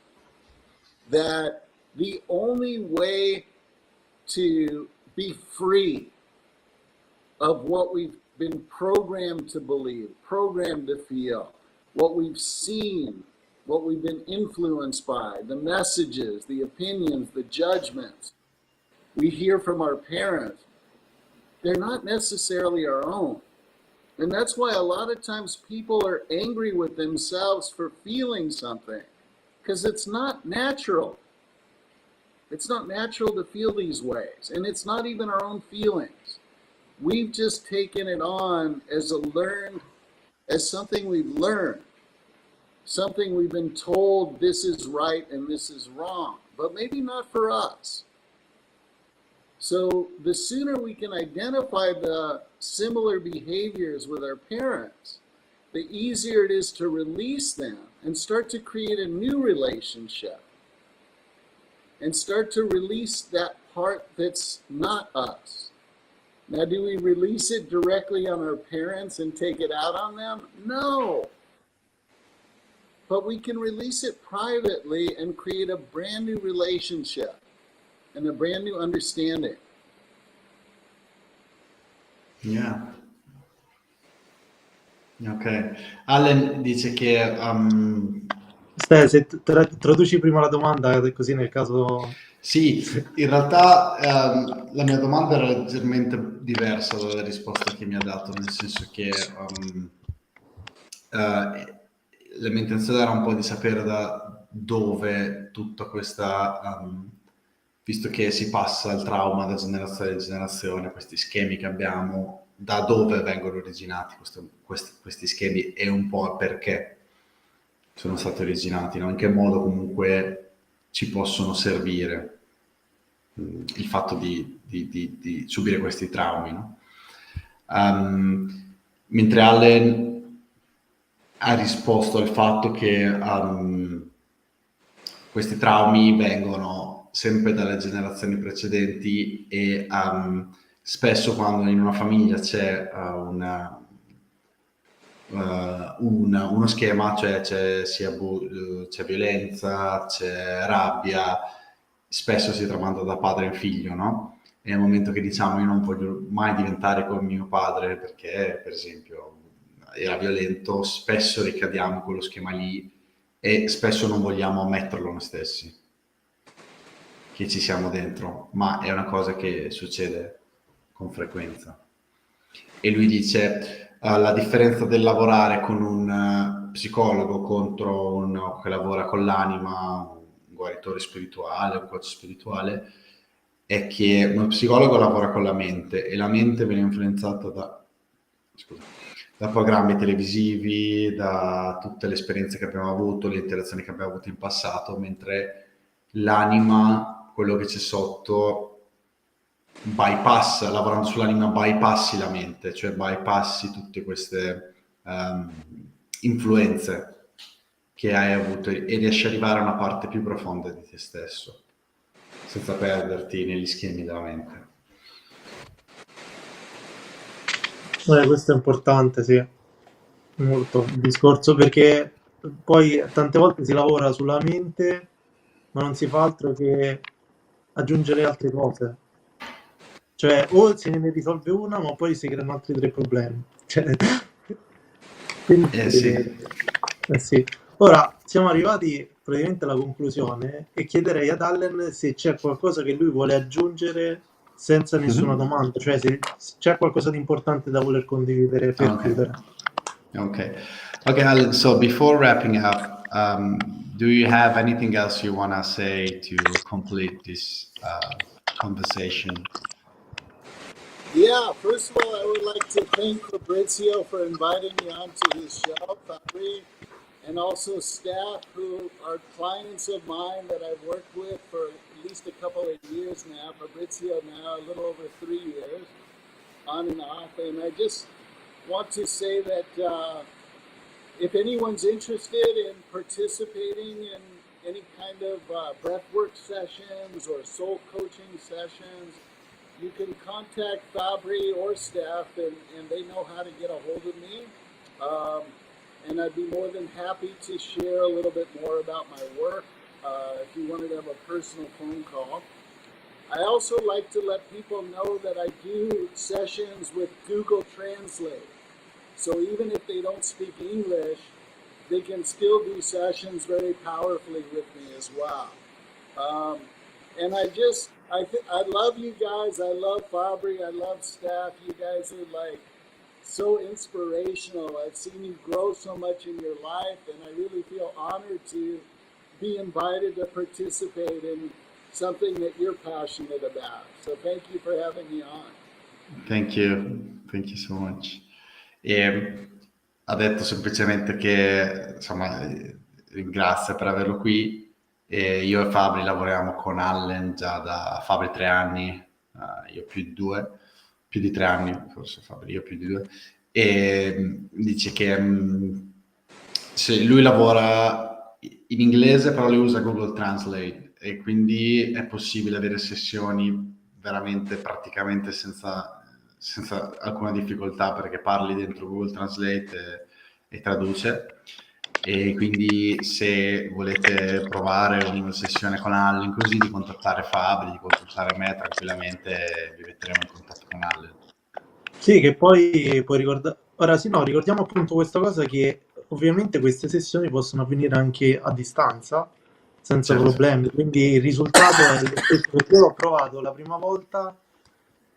that the only way to be free of what we've been programmed to believe, programmed to feel, what we've seen, what we've been influenced by, the messages, the opinions, the judgments we hear from our parents, they're not necessarily our own. And that's why a lot of times people are angry with themselves for feeling something, because it's not natural. It's not natural to feel these ways, and it's not even our own feelings. We've just taken it on as something we've learned, something we've been told this is right and this is wrong, but maybe not for us. So the sooner we can identify the similar behaviors with our parents, the easier it is to release them and start to create a new relationship and start to release that part that's not us. Now, do we release it directly on our parents and take it out on them? No. But we can release it privately and create a brand new relationship and a brand new understanding. Yeah. Ok. Allen dice che Aspetta, se traduci prima la domanda, così nel caso... sì, in realtà la mia domanda era leggermente diversa dalla risposta che mi ha dato, nel senso che la mia intenzione era un po' di sapere da dove tutta questa, visto che si passa il trauma da generazione in generazione, questi schemi che abbiamo, da dove vengono originati questi schemi e un po' perché sono stati originati, no? In che modo comunque ci possono servire il fatto di subire questi traumi, no? Mentre Allen ha risposto al fatto che questi traumi vengono sempre dalle generazioni precedenti e spesso quando in una famiglia c'è uno schema, cioè c'è violenza, c'è rabbia, spesso si tramanda da padre in figlio, no? E nel momento che diciamo io non voglio mai diventare come mio padre perché, per esempio, era violento, spesso ricadiamo in quello schema lì e spesso non vogliamo ammetterlo noi stessi, che ci siamo dentro, ma è una cosa che succede con frequenza. E lui dice... la differenza del lavorare con un psicologo contro uno che lavora con l'anima, un guaritore spirituale, un coach spirituale, è che uno psicologo lavora con la mente e la mente viene influenzata da programmi televisivi, da tutte le esperienze che abbiamo avuto, le interazioni che abbiamo avuto in passato, mentre l'anima, quello che c'è sotto, bypassa, lavorando sull'anima bypassi la mente, cioè bypassi tutte queste influenze che hai avuto e riesci ad arrivare a una parte più profonda di te stesso senza perderti negli schemi della mente. Questo è importante, sì. molto il discorso, perché poi tante volte si lavora sulla mente, ma non si fa altro che aggiungere altre cose. Cioè, o se ne risolve una, ma poi si creano altri 3 problemi. Cioè, quindi, Sì. sì. Ora siamo arrivati praticamente alla conclusione e chiederei ad Allen se c'è qualcosa che lui vuole aggiungere senza nessuna Mhm. domanda, cioè se c'è qualcosa di importante da voler condividere per Okay. chiudere. Okay. Okay, Alan, so before wrapping up, do you have anything else you wanna say to complete this conversation? Yeah, first of all, I would like to thank Fabrizio for inviting me onto his show, Fabri, and also staff who are clients of mine that I've worked with for at least a couple of years now. Fabrizio now a little over 3 years, on and off. And I just want to say that if anyone's interested in participating in any kind of breathwork sessions or soul coaching sessions, you can contact Fabri or staff, and they know how to get a hold of me. And I'd be more than happy to share a little bit more about my work if you wanted to have a personal phone call. I also like to let people know that I do sessions with Google Translate. So even if they don't speak English, they can still do sessions very powerfully with me as well. And I love you guys. I love Fabri. I love staff. You guys are like so inspirational. I've seen you grow so much in your life, and I really feel honored to be invited to participate in something that you're passionate about. So thank you for having me on. Thank you so much. E ha detto semplicemente che insomma ringrazia per averlo qui. E io e Fabri lavoriamo con Allen già da Fabri 3 anni, io più di 3 anni, forse Fabri, io più di 2. E dice che se lui lavora in inglese, però lui usa Google Translate e quindi è possibile avere sessioni veramente praticamente senza alcuna difficoltà, perché parli dentro Google Translate e traduce. E quindi se volete provare una sessione con Allen così, di contattare Fabri, di contattare me tranquillamente, vi metteremo in contatto con Allen. Sì, che poi puoi ricordare. Ora sì, no, ricordiamo appunto questa cosa che ovviamente queste sessioni possono avvenire anche a distanza, senza Certo. problemi, quindi il risultato è lo stesso, perché io l'ho provato la prima volta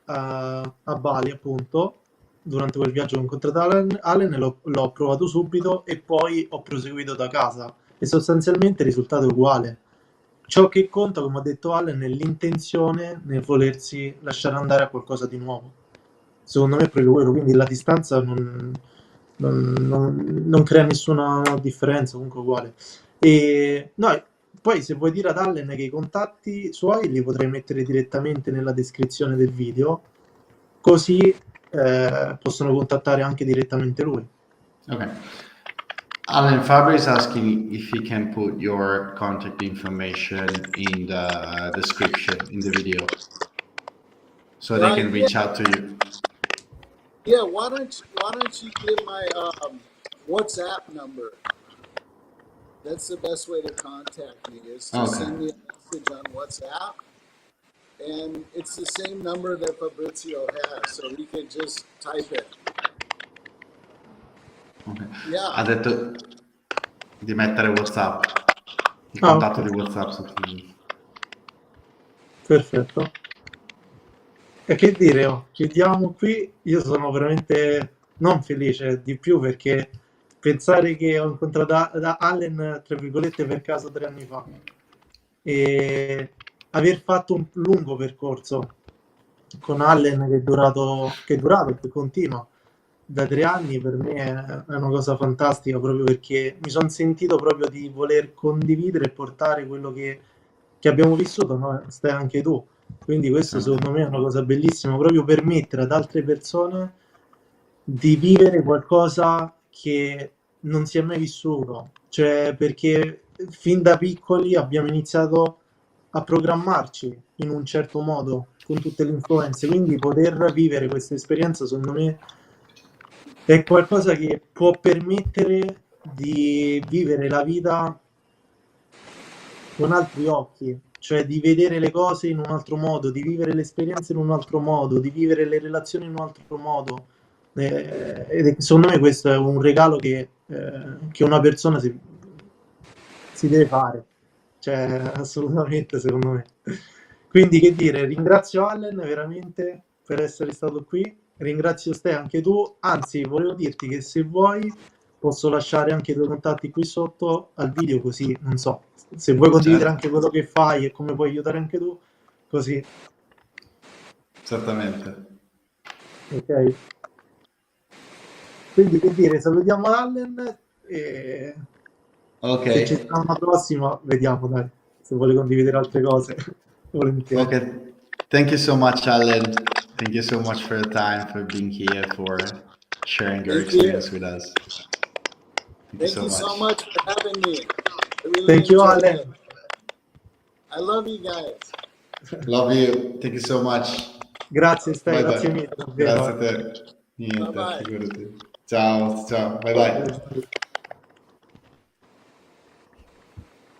a Bali, appunto, durante quel viaggio che ho incontrato Allen, l'ho provato subito e poi ho proseguito da casa e sostanzialmente il risultato è uguale. Ciò che conta, come ha detto Allen, è l'intenzione nel volersi lasciare andare a qualcosa di nuovo. Secondo me è proprio quello, quindi la distanza non crea nessuna differenza, comunque uguale. E no, poi se vuoi dire ad Allen che i contatti suoi li potrei mettere direttamente nella descrizione del video, così possono contattare anche direttamente lui. Okay. Alan, Fabri is asking if he can put your contact information in the description in the video, so they can reach out to you. Yeah, why don't you give my WhatsApp number? That's the best way to contact me, is to Okay. send me a message on WhatsApp. And it's the same number that Fabrizio has, so he can just type it. Okay. Yeah. Ha detto di mettere WhatsApp, il Ah, contatto ok. di WhatsApp sotto il video. Perfetto. E che dire, oh, chiudiamo qui. Io sono veramente non felice di più perché pensare che ho incontrato da Allen, tra virgolette, per caso 3 anni fa e aver fatto un lungo percorso con Allen che è durato e che continua da 3 anni, per me è una cosa fantastica, proprio perché mi sono sentito proprio di voler condividere e portare quello che abbiamo vissuto, no? Stai anche tu. Quindi questo Sì. secondo me è una cosa bellissima, proprio permettere ad altre persone di vivere qualcosa che non si è mai vissuto. Cioè, perché fin da piccoli abbiamo iniziato a programmarci in un certo modo con tutte le influenze, quindi poter vivere questa esperienza secondo me è qualcosa che può permettere di vivere la vita con altri occhi, cioè di vedere le cose in un altro modo, di vivere le esperienze in un altro modo, di vivere le relazioni in un altro modo. Secondo me questo è un regalo che una persona si deve fare, cioè assolutamente secondo me. Quindi che dire, ringrazio Allen veramente per essere stato qui, ringrazio te anche tu, anzi volevo dirti che se vuoi posso lasciare anche i tuoi contatti qui sotto al video, così non so, se vuoi condividere Certo, anche quello che fai e come puoi aiutare anche tu, così, certamente. ok? Quindi che dire, salutiamo Allen e Ok, se ci sarà una prossima, vediamo, dai, se vuole condividere altre cose, volentieri. okay. Thank you so much, Alan. Thank you so much for your time, for being here, for sharing your Thank you. experience with us. Thank you so much. much for having me. I really Thank you, enjoyed it. Allen. I love you guys. Love you. Thank you so much. Grazie, Stai, Bye grazie bye. mille, davvero. Grazie a te. Niente, Bye bye. figurati. Ciao, ciao. Bye bye.